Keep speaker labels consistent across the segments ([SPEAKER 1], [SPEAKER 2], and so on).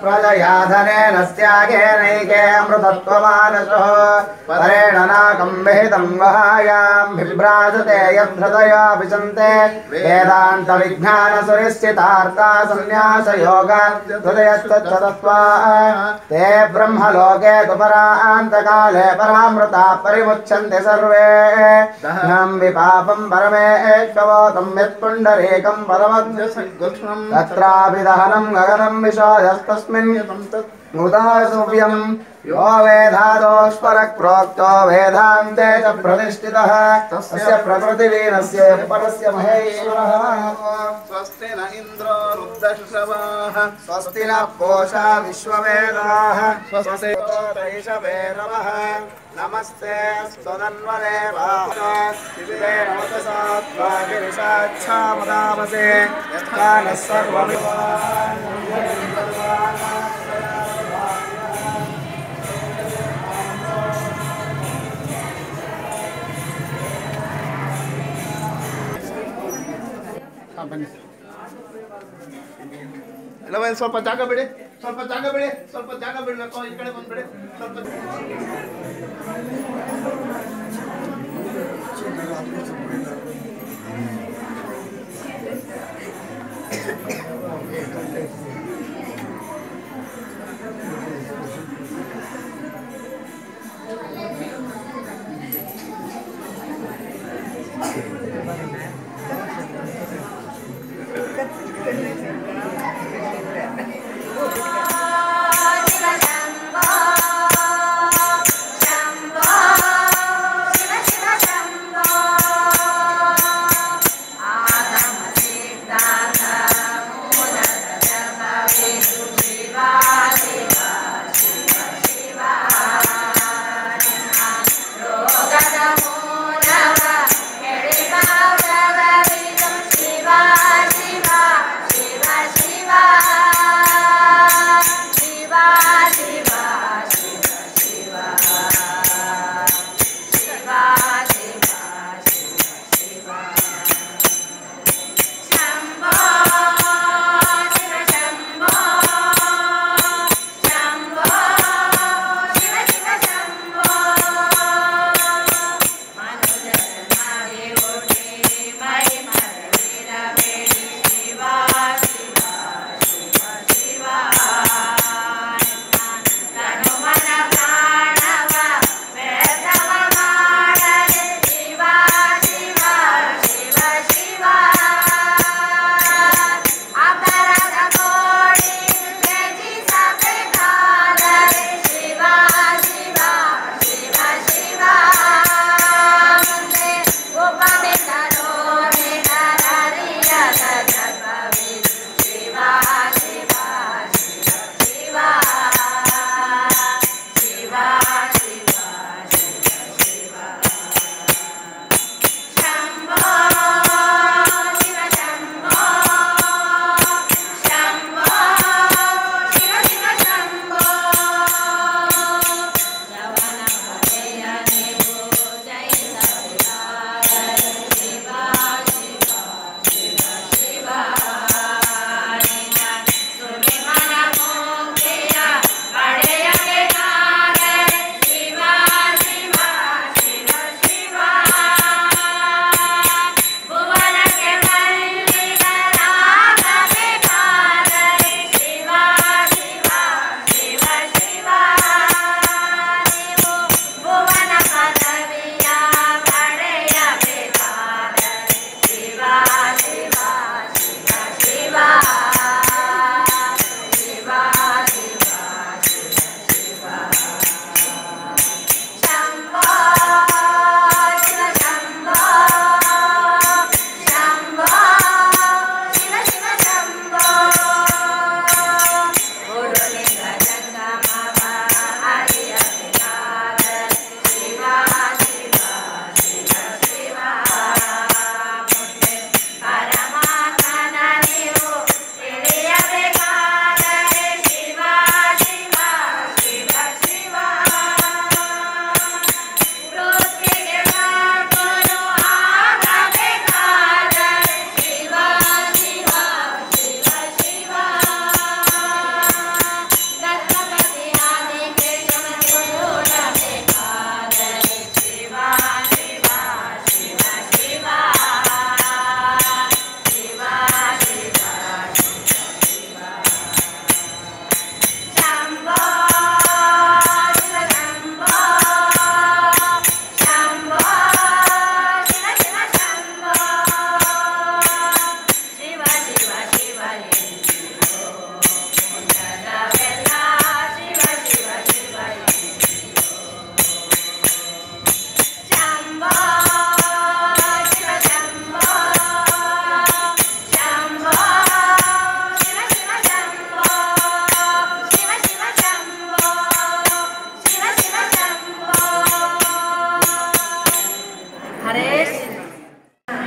[SPEAKER 1] प्रजयाधनेन स्यागेनैके अमृतत्वमानसः परेण नाकं विहितं वहायां बिभ्राजते यद्धृतया विचन्ते वेदान्तविज्ञानसुनिश्चितार्था सन्न्यासयोगाद्युदयस्तत्तत्त्वा ते ब्रह्मलोके तु परान्तकाले परामृता परिमुच्यन्ते सर्वे दहनं विपापं परमेश्वरोतं यत्पुण्डरीकं परमद्गुह्नं तत्राभिदहनं गगनं विशोदस्तस्मिन् उदासुव्यं यो वेदादोस्परः प्रोक्तो वेदान्ते च प्रतिष्ठितः तस्य प्रकृतिलीनस्य परस्य महेश्वरः स्वस्ति न इन्द्रो रुद्रश्रवाः स्वस्ति न पूषा विश्ववेदाः स्वस्ति ऋषभेरवः नमस्ते स्तुनन्वने शिवे नमतसात्वागिरिशाच्छामदामसे यथा नः सर्वमिवान् ಸ್ವಲ್ಪ ಜಾಗ ಬಿಡಿ ಸ್ವಲ್ಪ ಜಾಗ ಬಿಡಬೇಕು ಈ ಕಡೆ ಬಂದ್ಬಿಡಿ ಸ್ವಲ್ಪ
[SPEAKER 2] Roga da mona,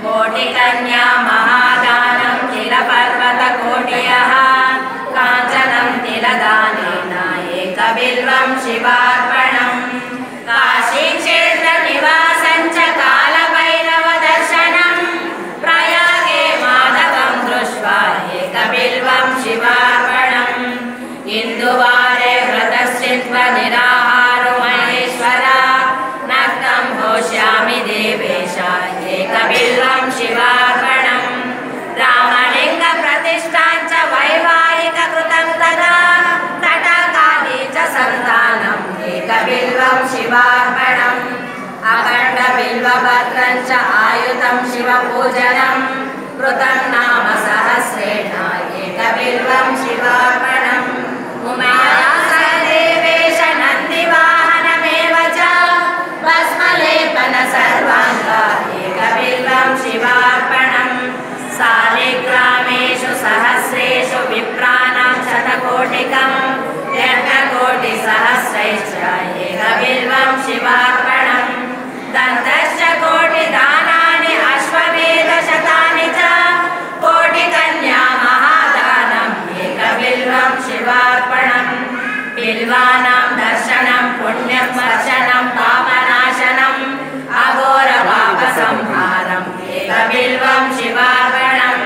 [SPEAKER 2] कोटिकन्या महादानं तिलपर्वतकोटियः काञ्चनं तिलदानेन एकबिल्वं शिवार्पणम् काशीक्षेत्रनिवासं च कालभैरवदर्शनं प्रयागे माधवं दृष्ट्वा एकबिल्वं शिवार्पणम् इन्दुवारे व्रतश्चित्वा निराहारो महेश्वरा नक्तं होष्यामि देवेश एकबिल्वं शिवार्पणम् रामलिङ्गप्रतिष्ठां च वैवाहिककृतं तदा तटकाली च सन्तानम् एकबिल्वं शिवार्पणम् अखण्डबिल्वपत्रं च आयुधं शिवपूजनं कृतं नाम सहस्रेण एकबिल्वं शिवार्पणम् उमया देवेश नन्दिवाहनमेव च भस्मलेपन सर्वाङ्ग एकबिल्वं शिवार्पणम् सालिग्रामेषु सहस्रेषु विप्राणां शतकोटिकं यज्ञकोटिसहस्रैश्च एकबिल्वं शिवार्पणम् दन्तश्च कोटिदानानि अश्वमेधशतानि च कोटिकन्या महादानम् एकबिल्वं शिवार्पणम् बिल्वानां दर्शनं पुण्यं वर्षणं पापनाशनम् अघोरपापसंहारम् एकबिल्वं शिवार्पणम्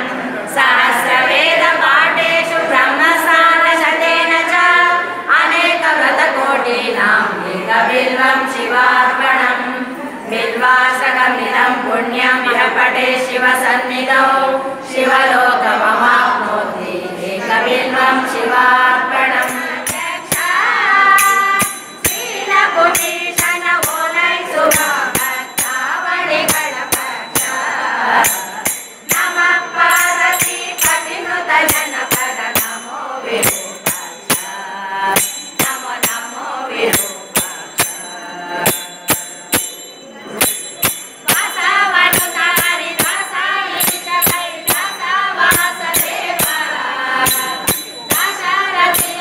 [SPEAKER 2] सहस्रवेदपाठेषु ब्रह्मस्नानशतेन च अनेकव्रतकोटीनाम् एकबिल्वं शिवार्पणम् बिल्वार्षकमिदं पुण्यं यः पठे शिवसन्निधौ शिवलोकमवाप्नोति एकबिल्वं शिवार्पणम्
[SPEAKER 3] Dasharati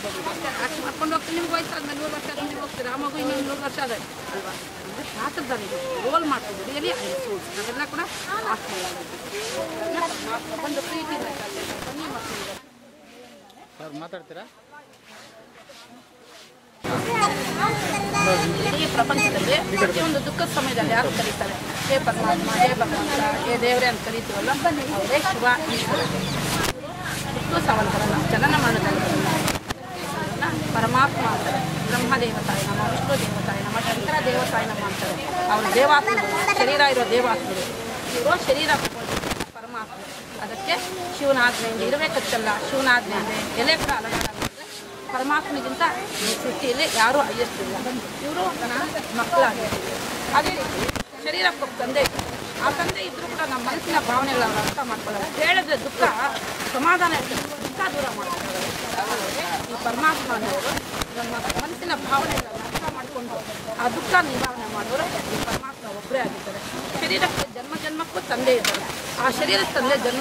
[SPEAKER 3] ಅಷ್ಟು ಮಾಡ್ಕೊಂಡು ಹೋಗ್ತೀನಿ. ನಿಮ್ಗೆ ವಯಸ್ಸಾದ ಮೇಲೆ 100 ವರ್ಷ ಆದ್ಮೇಲೆ ಹೋಗ್ತೀರಾ, ಆ ಮಗು ಇನ್ನೊಂದು 100 ವರ್ಷ ಆದ ಅಲ್ವಾ. ಅಂದರೆ ಶಾಸ್ತ್ರದಲ್ಲಿ ರೋಲ್ ಮಾಡ್ಕೊಂಡು ರಿಯಲಿ ನಾವೆಲ್ಲ ಕೂಡ ಒಂದು ಪ್ರೀತಿ ಬನ್ನಿ ಮಕ್ಕಳಿಗೆ
[SPEAKER 4] ಮಾತಾಡ್ತೀರಾ?
[SPEAKER 3] ಇಡೀ ಪ್ರಪಂಚದಲ್ಲಿ ಪ್ರತಿಯೊಂದು ದುಃಖದ ಸಮಯದಲ್ಲಿ ಯಾರು ಕರೀತಾರೆ, ಹೇ ಪರಮಾತ್ಮ, ಹೇ ಭಗವಂತ, ಹೇ ದೇವರೇ ಅಂತ ಕರೀತೀವಲ್ಲ, ಅವರೇ ಶಿವ ಈಶ್ವರ. ಇಷ್ಟು ಸವಾಲುಗಳನ್ನು ಚಲನ ಮಾಡೋದಲ್ಲ ಪರಮಾತ್ಮ ಅಂತಾರೆ. ಬ್ರಹ್ಮ ದೇವತಾಯ ನಮ್ಮ, ವಿಷ್ಣು ದೇವತಾಯ ನಮ್ಮ, ಶಂಕರ ದೇವತಾಯ ನಮ್ಮ ಅಂತಾರೆ. ಅವರು ದೇವಾತ್ಮರು, ಶರೀರ ಇರೋ ದೇವಾತ್ಮರು, ಇವರು ಶರೀರ ಪರಮಾತ್ಮ. ಅದಕ್ಕೆ ಶಿವನಾಜ್ಞೆಯಿಂದ ಇರಬೇಕಚ್ಚಲ್ಲ, ಶಿವನಾಜ್ಞೆಯಿಂದ ಎಲೆ ಕೂಡ ಅಲಂಕಾರ ಪರಮಾತ್ಮನಿಗಿಂತ ಈ ಸೃಷ್ಟಿಯಲ್ಲಿ ಯಾರೂ ಹೈಯೆಸ್ಟ್ ಇಲ್ಲ. ಇವರು ನನ್ನ ಮಕ್ಕಳಾಗಿರ್ತೀವಿ. ಅದೇ ರೀತಿ ಶರೀರಕ್ಕೊಬ್ಬ ತಂದೆ, ಆ ತಂದೆ ಇದ್ದರೂ ಕೂಡ ನಮ್ಮ ಮನಸ್ಸಿನ ಭಾವನೆಗಳನ್ನು ಅರ್ಥ ಮಾಡ್ಕೊಳ್ಳೋದು. ಹೇಳಿದ್ರೆ ದುಃಖ ಸಮಾಧಾನ ಇರ್ತದೆ, ದುಃಖ ದೂರ ಮಾಡ್ತಾರೆ. ಈ ಪರಮಾತ್ಮ ಅನ್ನೋರು ನಮ್ಮ ಮನಸ್ಸಿನ ಭಾವನೆಗಳನ್ನು ಅರ್ಥ ಮಾಡಿಕೊಂಡು ಆ ದುಃಖ ನಿವಾರಣೆ ಮಾಡೋರು ಈ ಪರಮಾತ್ಮ ಒಬ್ಬರೇ ಆಗಿದ್ದಾರೆ. ಶರೀರಕ್ಕೆ ಜನ್ಮ ಜನ್ಮಕ್ಕೂ ತಂದೆ ಇದ್ದಾರೆ. ಆ ಶರೀರದ ತಂದೆ ಜನ್ಮ